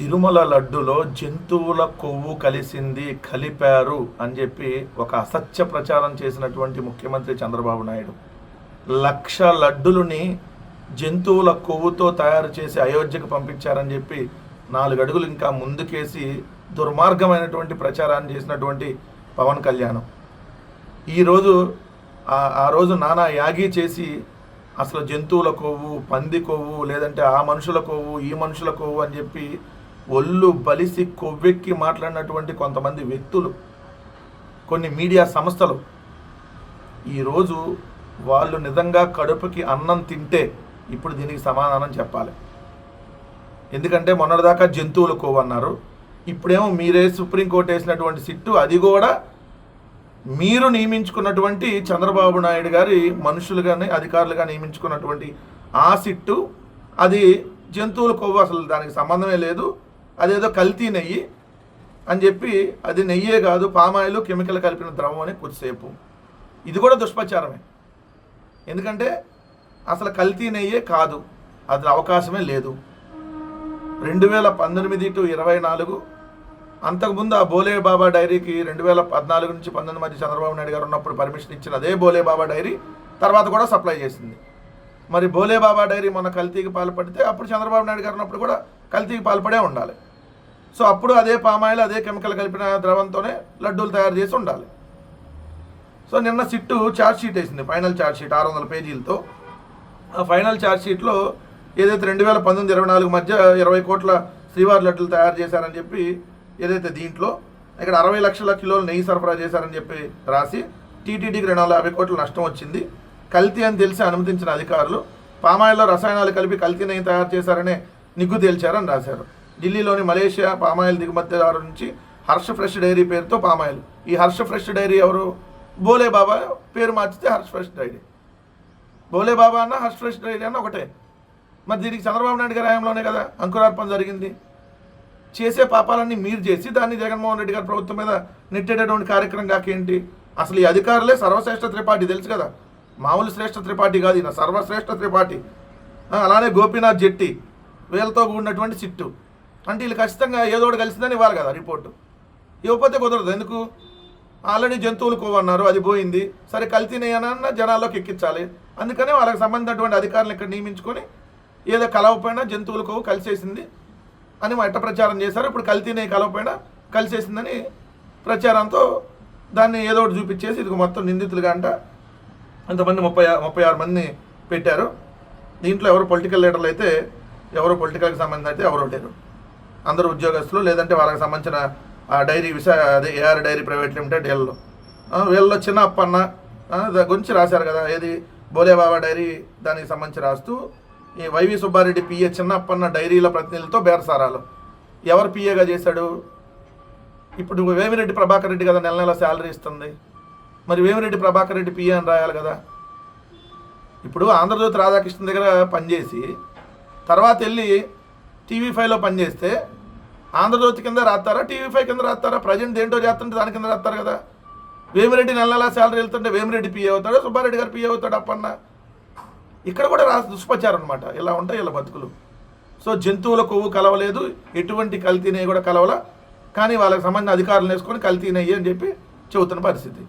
తిరుమల లడ్డులో జంతువుల కొవ్వు కలిపారు అని చెప్పి ఒక అసత్య ప్రచారం చేసినటువంటి ముఖ్యమంత్రి చంద్రబాబు నాయుడు 1,00,000 లడ్డులని జంతువుల కొవ్వుతో తయారు చేసి అయోధ్యకు పంపించారని చెప్పి 4 అడుగులు ఇంకా ముందుకేసి దుర్మార్గమైనటువంటి ప్రచారాన్ని చేసినటువంటి పవన్ కళ్యాణ్ ఈరోజు ఆ రోజు నానా యాగి చేసి అసలు జంతువుల కొవ్వు, పంది కొవ్వు, లేదంటే ఆ మనుషుల కొవ్వు, ఈ మనుషుల కొవ్వు అని చెప్పి ఒళ్ళు బలిసి కొవ్వెక్కి మాట్లాడినటువంటి కొంతమంది వ్యక్తులు, కొన్ని మీడియా సంస్థలు ఈరోజు వాళ్ళు నిజంగా కడుపుకి అన్నం తింటే ఇప్పుడు దీనికి సమాధానం చెప్పాలి. ఎందుకంటే మొన్నటిదాకా జంతువుల కొవ్వు అన్నారు, ఇప్పుడేమో మీరే సుప్రీంకోర్టు వేసినటువంటి సిట్టు, అది కూడా మీరు నియమించుకున్నటువంటి చంద్రబాబు నాయుడు గారి మనుషులుగానే అధికారులుగా నియమించుకున్నటువంటి ఆ సిట్టు అది జంతువుల కొవ్వు, అసలు దానికి సంబంధమే లేదు, అదేదో కల్తీ నెయ్యి అని చెప్పి, అది నెయ్యే కాదు పామాయిల్ కెమికల్ కలిపిన ద్రవం అని కొద్దిసేపు. ఇది కూడా దుష్ప్రచారమే, ఎందుకంటే అసలు కల్తీ నెయ్యే కాదు, అది అవకాశమే లేదు. 2019 to 24 అంతకుముందు ఆ బోలే బాబా డైరీకి 2014 నుంచి 19 మధ్య చంద్రబాబు నాయుడు గారు ఉన్నప్పుడు పర్మిషన్ ఇచ్చిన అదే బోలే బాబా డైరీ తర్వాత కూడా సప్లై చేసింది. మరి బోలే బాబా డైరీ మొన్న కల్తీకి పాల్పడితే అప్పుడు చంద్రబాబు నాయుడు గారు ఉన్నప్పుడు కూడా కల్తీకి పాల్పడే ఉండాలి. సో అప్పుడు అదే పామాయిల్, అదే కెమికల్ కలిపిన ద్రవంతోనే లడ్డూలు తయారు చేసి ఉండాలి. సో నిన్న సిట్టు ఛార్జ్ షీట్ వేసింది, ఫైనల్ ఛార్జ్ షీట్ 600 పేజీలతో. ఆ ఫైనల్ ఛార్జ్ షీట్లో ఏదైతే 2019-24 మధ్య 20 కోట్ల శ్రీవారి లడ్డూలు తయారు చేశారని చెప్పి ఏదైతే దీంట్లో ఇక్కడ 60 లక్షల కిలోలు నెయ్యి సరఫరా చేశారని చెప్పి రాసి టీటీడీకి 250 కోట్ల నష్టం వచ్చింది, కల్తీ అని తెలిసి అనుమతించిన అధికారులు పామాయిల్లో రసాయనాలు కలిపి కల్తీ నెయ్యి తయారు చేశారనే నిగ్గు తేల్చారని రాశారు. ఢిల్లీలోని మలేషియా పామాయిల్ దిగుమతిదారు నుంచి హర్ష ఫ్రెష్ డైరీ పేరుతో పామాయిల్. ఈ హర్ష ఫ్రెష్ డైరీ ఎవరు? బోలే బాబా పేరు మార్చితే హర్ష ఫ్రెష్ డైరీ. బోలే బాబా అన్న హర్ష ఫ్రెష్ డైరీ అన్న ఒకటే. మరి దీనికి చంద్రబాబు నాయుడు గారి హయాంలోనే కదా అంకురార్పణ జరిగింది. చేసే పాపాలన్నీ మీరు చేసి దాన్ని జగన్మోహన్ రెడ్డి గారి ప్రభుత్వం మీద నెట్టేటటువంటి కార్యక్రమం కాకేంటి? అసలు ఈ అధికారులే సర్వశ్రేష్ఠ త్రిపాఠి, తెలుసు కదా, మామూలు శ్రేష్ఠ త్రిపాఠి కాదు, ఈయన సర్వశ్రేష్ఠ త్రిపాఠి. అలానే గోపీనాథ్ జెట్టి, వీళ్ళతో కూడినటువంటి సిట్టు. అంటే వీళ్ళు ఖచ్చితంగా ఏదో ఒకటి కలిసిందని ఇవ్వాలి కదా రిపోర్టు. ఇవ్వకపోతే కుదరదు. ఎందుకు? ఆల్రెడీ జంతువులు కొవ్వన్నారు, అది పోయింది, సరే కల్తీనేయనన్నా జనాల్లోకి ఎక్కించాలి. అందుకనే వాళ్ళకి సంబంధించినటువంటి అధికారులు ఇక్కడ నియమించుకొని ఏదో కలవపోయినా జంతువుల కొవ్వు కలిసేసింది అని ఎట్ట ప్రచారం చేశారు. ఇప్పుడు కల్తీనే కలవపోయినా కలిసేసిందని ప్రచారంతో దాన్ని ఏదో ఒకటి చూపించేసి ఇది మొత్తం నిందితులుగా అంట అంతమంది 36 మందిని పెట్టారు. దీంట్లో ఎవరు పొలిటికల్ లీడర్లు అయితే ఎవరు, పొలిటికల్కి సంబంధించి అయితే ఎవరు లేరు, అందరూ ఉద్యోగస్తులు, లేదంటే వాళ్ళకి సంబంధించిన ఆ డైరీ అదే ఏఆర్ డైరీ ప్రైవేట్ లిమిటెడ్ వీళ్ళలో చిన్న అప్పన్న గురించి రాశారు కదా, ఏది బోలే బాబా డైరీ దానికి సంబంధించి రాస్తూ ఈ వైవి సుబ్బారెడ్డి పిఏ చిన్న అప్పన్న డైరీల ప్రతినిధులతో బేరసారాలు. ఎవరు పిఏగా చేశాడు? ఇప్పుడు వేమిరెడ్డి ప్రభాకర్ రెడ్డి కదా నెల శాలరీ ఇస్తుంది, మరి వేమిరెడ్డి ప్రభాకర్ రెడ్డి పిఏ అని రాయాలి కదా. ఇప్పుడు ఆంధ్రజ్యోతి రాధాకృష్ణ దగ్గర పనిచేసి తర్వాత వెళ్ళి TV5లో పనిచేస్తే ఆంధ్రజ్యోతి కింద రాస్తారా, TV5 కింద రాస్తారా? ప్రజెంట్ దేంటో చేస్తుంటే దాని కింద రాస్తారు కదా. వేమిరెడ్డి నెల శాలరీ వెళ్తుంటే వేమిరెడ్డి పిఏ అవుతాడు, సుబ్బారెడ్డి గారు పిఏ అవుతాడు అప్పన్న. ఇక్కడ కూడా దుష్ప్రచారం అనమాట. ఇలా ఉంటాయి ఇలా బతుకులు. సో జంతువుల కొవ్వు కలవలేదు, ఎటువంటి కల్తీ నెయ్యి కూడా కలవల, కానీ వాళ్ళకి సంబంధించిన అధికారులు వేసుకొని కల్తీ నెయ్యి అని చెప్పి చెబుతున్న పరిస్థితి.